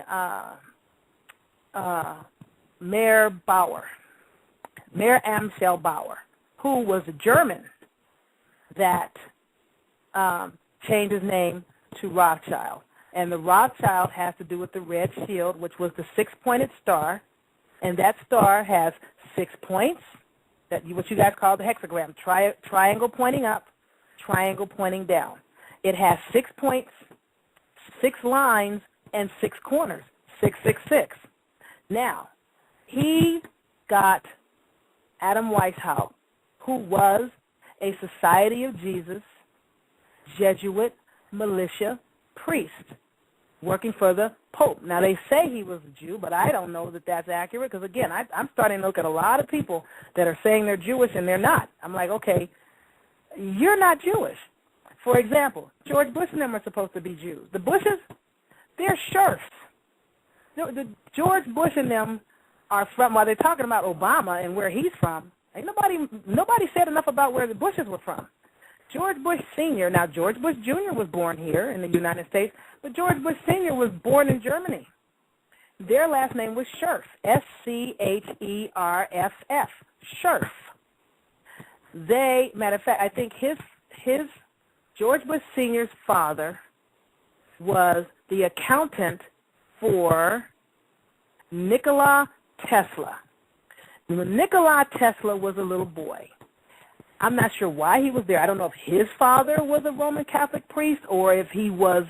uh, Mayor Bauer, Mayor Amschel Bauer, who was a German that changed his name to Rothschild. And the Rothschild has to do with the red shield, which was the six-pointed star. And that star has 6 points, what you guys call the hexagram, triangle pointing up, triangle pointing down. It has 6 points, 6 lines, and 6 corners, 666. Now, he got Adam Weishaupt, who was a Society of Jesus Jesuit militia priest working for the Pope. Now, they say he was a Jew, but I don't know that that's accurate because, again, I'm starting to look at a lot of people that are saying they're Jewish and they're not. I'm like, okay, you're not Jewish. For example, George Bush and them are supposed to be Jews. The Bushes, they're sheriffs. The George Bush and them are from, while they're talking about Obama and where he's from, ain't nobody said enough about where the Bushes were from. George Bush Sr., now George Bush Jr. was born here in the United States, but George Bush Sr. was born in Germany. Their last name was Scherf, S-C-H-E-R-F-F, Scherf. Matter of fact, I think his George Bush Sr.'s father was the accountant for Nikola Tesla. When Nikola Tesla was a little boy, I'm not sure why he was there. I don't know if his father was a Roman Catholic priest or if he was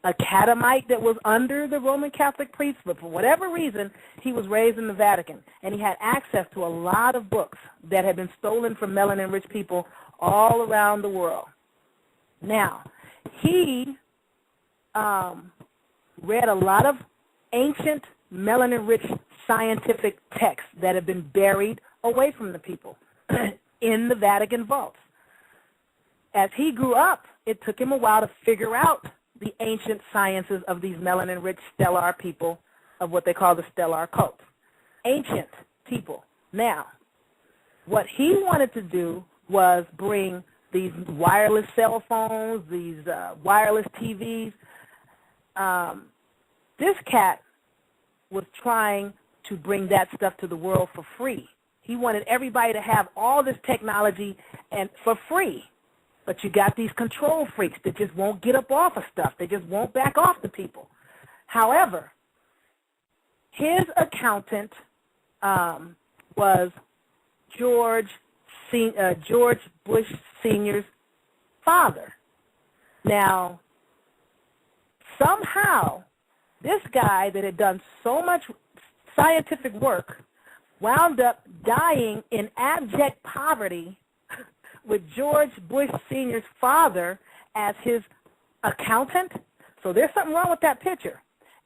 a catamite that was under the Roman Catholic priests, but for whatever reason, he was raised in the Vatican, and he had access to a lot of books that had been stolen from melanin-rich people all around the world. Now, he read a lot of ancient melanin-rich scientific texts that have been buried away from the people in the Vatican vaults. As he grew up, it took him a while to figure out the ancient sciences of these melanin-rich stellar people of what they call the stellar cult. Ancient people. Now, what he wanted to do was bring these wireless cell phones, these wireless TVs. This cat was trying to bring that stuff to the world for free. He wanted everybody to have all this technology and for free. But you got these control freaks that just won't get up off of stuff. They just won't back off the people. However, his accountant was George Bush Sr.'s father. Now, somehow, this guy that had done so much scientific work wound up dying in abject poverty with George Bush Sr.'s father as his accountant. So there's something wrong with that picture.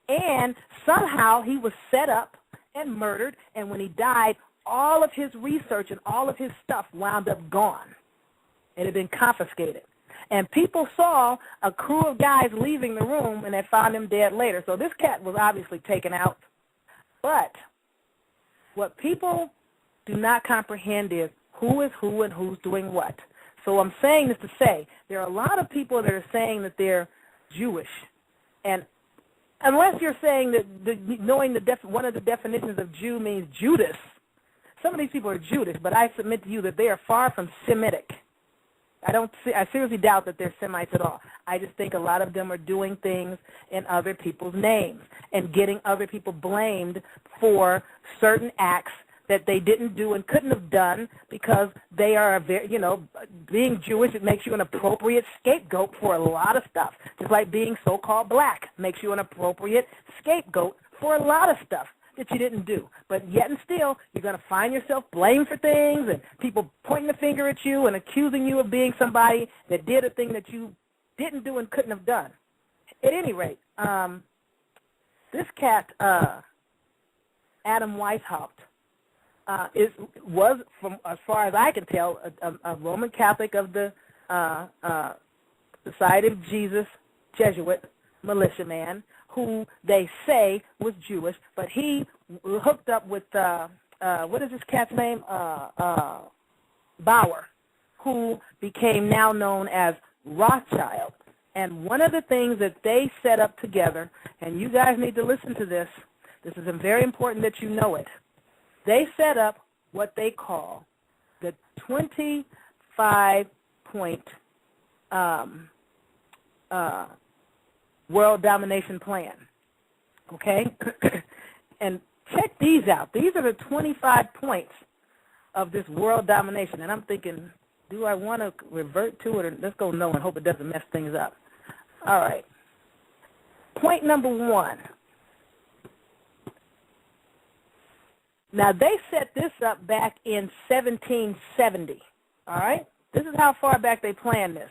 And somehow he was set up and murdered, and when he died, all of his research and all of his stuff wound up gone. It had been confiscated. And people saw a crew of guys leaving the room, and they found him dead later. So this cat was obviously taken out. But what people do not comprehend is who is who and who's doing what. So I'm saying this to say there are a lot of people that are saying that they're Jewish. And unless you're saying that knowing one of the definitions of Jew means Judas, some of these people are Judas, but I submit to you that they are far from Semitic. I seriously doubt that they're Semites at all. I just think a lot of them are doing things in other people's names and getting other people blamed for certain acts that they didn't do and couldn't have done because they are, being Jewish, it makes you an appropriate scapegoat for a lot of stuff. Just like being so-called black makes you an appropriate scapegoat for a lot of stuff that you didn't do. But yet and still, you're going to find yourself blamed for things and people pointing the finger at you and accusing you of being somebody that did a thing that you didn't do and couldn't have done. At any rate, this cat, Adam Weishaupt, was, from as far as I can tell, a Roman Catholic of the Society of Jesus Jesuit militiaman who they say was Jewish, but he hooked up with, what is this cat's name? Bauer, who became now known as Rothschild. And one of the things that they set up together, and you guys need to listen to this, this is very important that you know it. They set up what they call the 25-point world domination plan, okay? And check these out. These are the 25 points of this world domination. And I'm thinking, do I want to revert to it? Or let's go no and hope it doesn't mess things up. All right. Point number 1. Now, they set this up back in 1770, all right? This is how far back they planned this.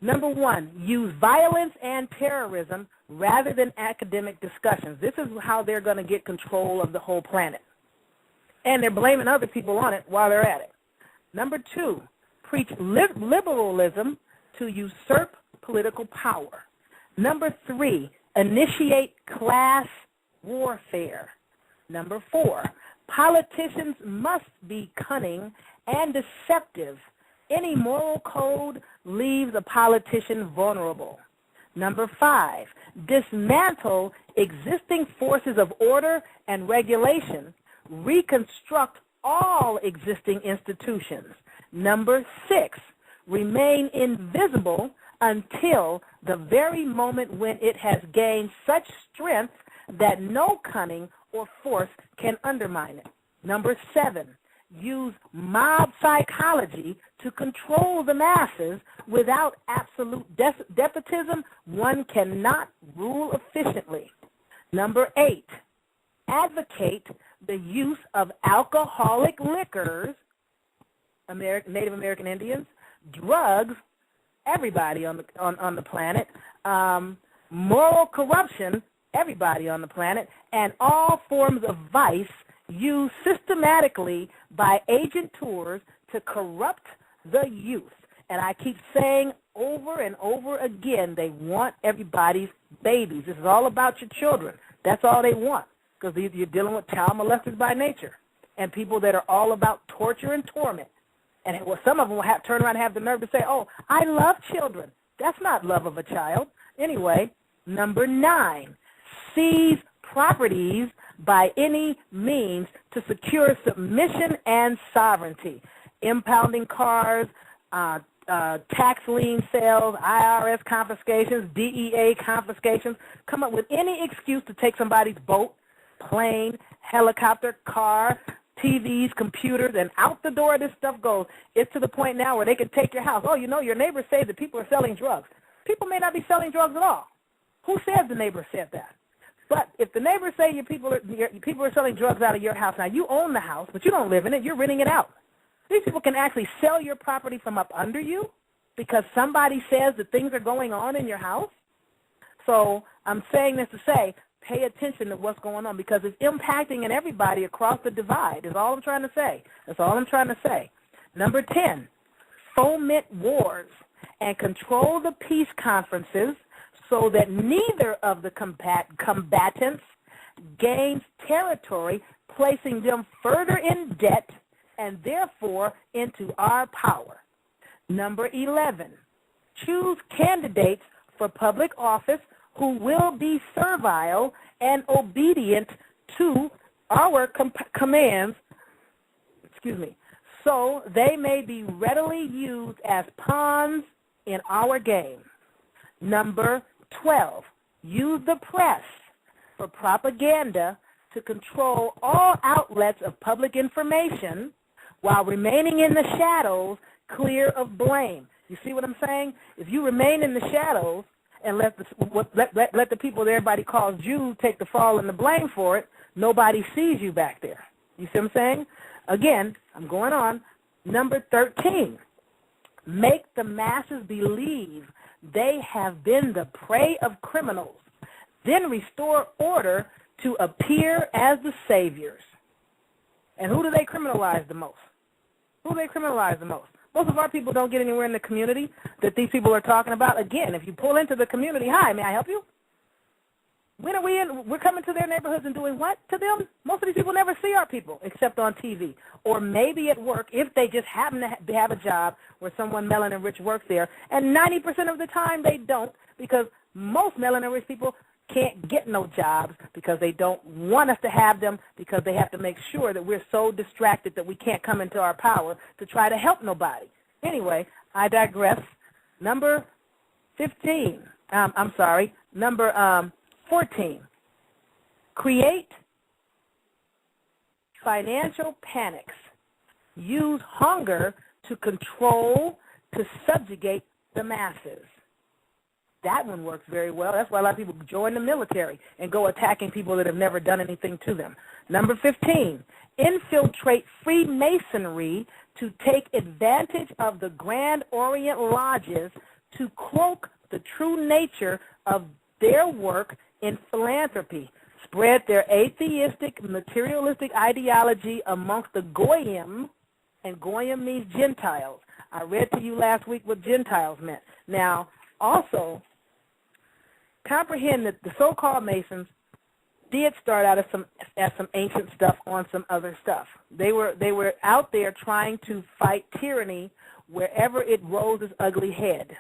Number 1, use violence and terrorism rather than academic discussions. This is how they're going to get control of the whole planet. And they're blaming other people on it while they're at it. Number 2, preach liberalism to usurp political power. Number 3, initiate class warfare. Number 4, politicians must be cunning and deceptive. Any moral code leaves a politician vulnerable. Number 5, dismantle existing forces of order and regulation. Reconstruct all existing institutions. Number 6, remain invisible until the very moment when it has gained such strength that no cunning or force can undermine it. Number 7, use mob psychology to control the masses. Without absolute despotism, one cannot rule efficiently. Number 8, advocate the use of alcoholic liquors, Native American Indians, drugs, everybody on the planet, moral corruption, everybody on the planet, and all forms of vice used systematically by agentors to corrupt the youth. And I keep saying over and over again, they want everybody's babies. This is all about your children. That's all they want, because you're dealing with child molesters by nature and people that are all about torture and torment. And some of them will turn around and have the nerve to say, oh, I love children. That's not love of a child. Anyway, number 9, seize properties by any means to secure submission and sovereignty. Impounding cars, tax lien sales, IRS confiscations, DEA confiscations. Come up with any excuse to take somebody's boat, plane, helicopter, car, TVs, computers, and out the door this stuff goes. It's to the point now where they can take your house. Oh, you know, your neighbors say that people are selling drugs. People may not be selling drugs at all. Who says the neighbor said that? But if the neighbors say your people are selling drugs out of your house, now you own the house, but you don't live in it, you're renting it out. These people can actually sell your property from up under you because somebody says that things are going on in your house. So I'm saying this to say, pay attention to what's going on because it's impacting in everybody across the divide is all I'm trying to say. That's all I'm trying to say. Number 10, foment wars and control the peace conferences so that neither of the combatants gains territory, placing them further in debt and therefore into our power. Number 11, choose candidates for public office who will be servile and obedient to our commands, so they may be readily used as pawns in our game. Number 12, use the press for propaganda to control all outlets of public information while remaining in the shadows clear of blame. You see what I'm saying? If you remain in the shadows and let the people that everybody calls Jews take the fall and the blame for it, nobody sees you back there. You see what I'm saying? Again, I'm going on. Number 13, make the masses believe they have been the prey of criminals, then restore order to appear as the saviors. And who do they criminalize the most? Who do they criminalize the most? Most of our people don't get anywhere in the community that these people are talking about. Again, if you pull into the community, hi, may I help you? When are we in? We're coming to their neighborhoods and doing what to them? Most of these people never see our people except on TV, or maybe at work if they just happen to have a job where someone melanin rich works there. And 90% of the time they don't, because most melanin rich people can't get no jobs because they don't want us to have them, because they have to make sure that we're so distracted that we can't come into our power to try to help nobody. Anyway, I digress. Number 15. Number 14. Create financial panics. Use hunger to control, to subjugate the masses. That one works very well. That's why a lot of people join the military and go attacking people that have never done anything to them. Number 15, infiltrate Freemasonry to take advantage of the Grand Orient Lodges to cloak the true nature of their work in philanthropy. Spread their atheistic, materialistic ideology amongst the Goyim, and Goyim means Gentiles. I read to you last week what Gentiles meant. Now, also, comprehend that the so-called Masons did start out as some ancient stuff on some other stuff. They were out there trying to fight tyranny wherever it rose its ugly head.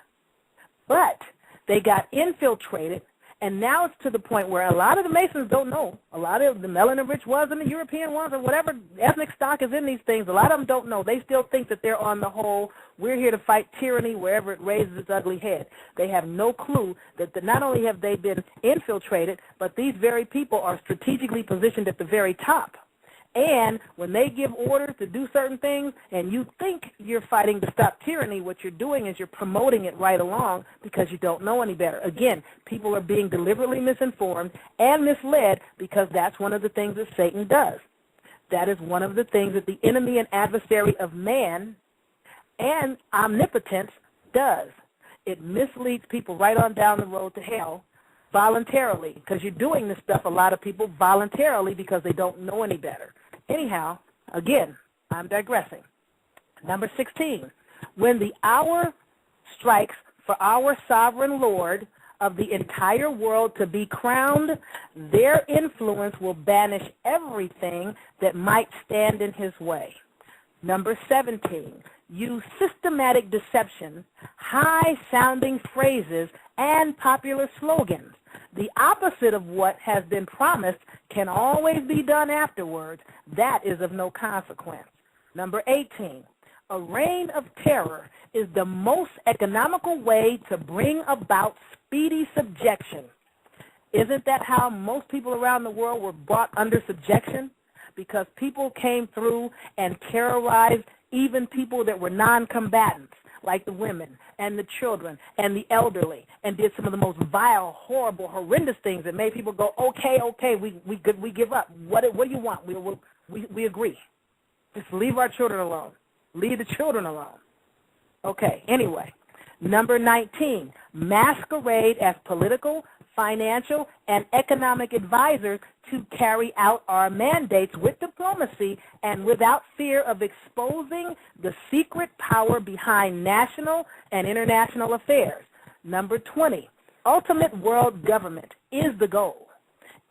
But they got infiltrated, and now it's to the point where a lot of the Masons don't know. A lot of the melanin-rich ones and the European ones or whatever ethnic stock is in these things, a lot of them don't know. They still think that they're on the whole, we're here to fight tyranny wherever it raises its ugly head. They have no clue that not only have they been infiltrated, but these very people are strategically positioned at the very top. And when they give orders to do certain things and you think you're fighting to stop tyranny, what you're doing is you're promoting it right along because you don't know any better. Again, people are being deliberately misinformed and misled because that's one of the things that Satan does. That is one of the things that the enemy and adversary of man and omnipotence does. It misleads people right on down the road to hell voluntarily, because you're doing this stuff, a lot of people, voluntarily because they don't know any better. Anyhow, again, I'm digressing. Number 16, when the hour strikes for our sovereign Lord of the entire world to be crowned, their influence will banish everything that might stand in his way. Number 17, use systematic deception, high-sounding phrases, and popular slogans. The opposite of what has been promised can always be done afterwards. That is of no consequence. Number 18, a reign of terror is the most economical way to bring about speedy subjection. Isn't that how most people around the world were brought under subjection? Because people came through and terrorized even people that were non-combatants, like the women and the children and the elderly, and did some of the most vile, horrible, horrendous things that made people go, okay, we give up. What do you want? We agree. Just leave our children alone. Leave the children alone. Okay, anyway. Number 19, masquerade as political, financial, and economic advisors to carry out our mandates with diplomacy and without fear of exposing the secret power behind national and international affairs. Number 20, ultimate world government is the goal.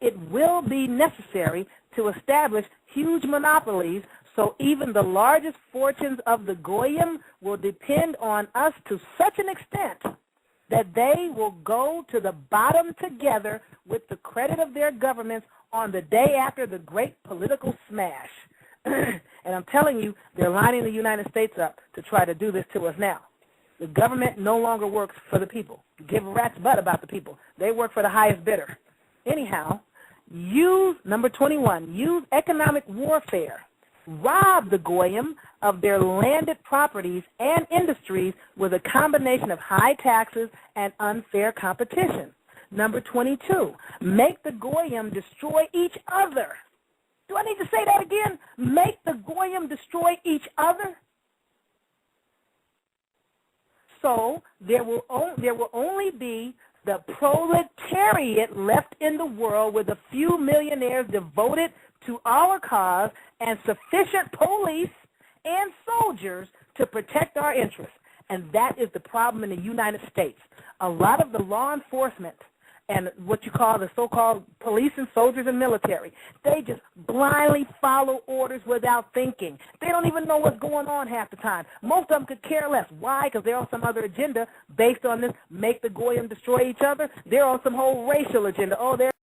It will be necessary to establish huge monopolies, so even the largest fortunes of the Goyim will depend on us to such an extent that they will go to the bottom together with the credit of their governments on the day after the great political smash. And I'm telling you, they're lining the United States up to try to do this to us now. The government no longer works for the people. Give a rat's butt about the people. They work for the highest bidder. Anyhow, number 21, use economic warfare. Rob the Goyim of their landed properties and industries with a combination of high taxes and unfair competition. Number 22, make the Goyim destroy each other. Do I need to say that again? Make the Goyim destroy each other? So there will only be the proletariat left in the world with a few millionaires devoted to our cause and sufficient police and soldiers to protect our interests. And that is the problem in the United States. A lot of the law enforcement and what you call the so-called police and soldiers and military. They just blindly follow orders without thinking. They don't even know what's going on half the time. Most of them could care less. Why? Because they're on some other agenda based on this make the Goyim destroy each other. They're on some whole racial agenda. Oh, they're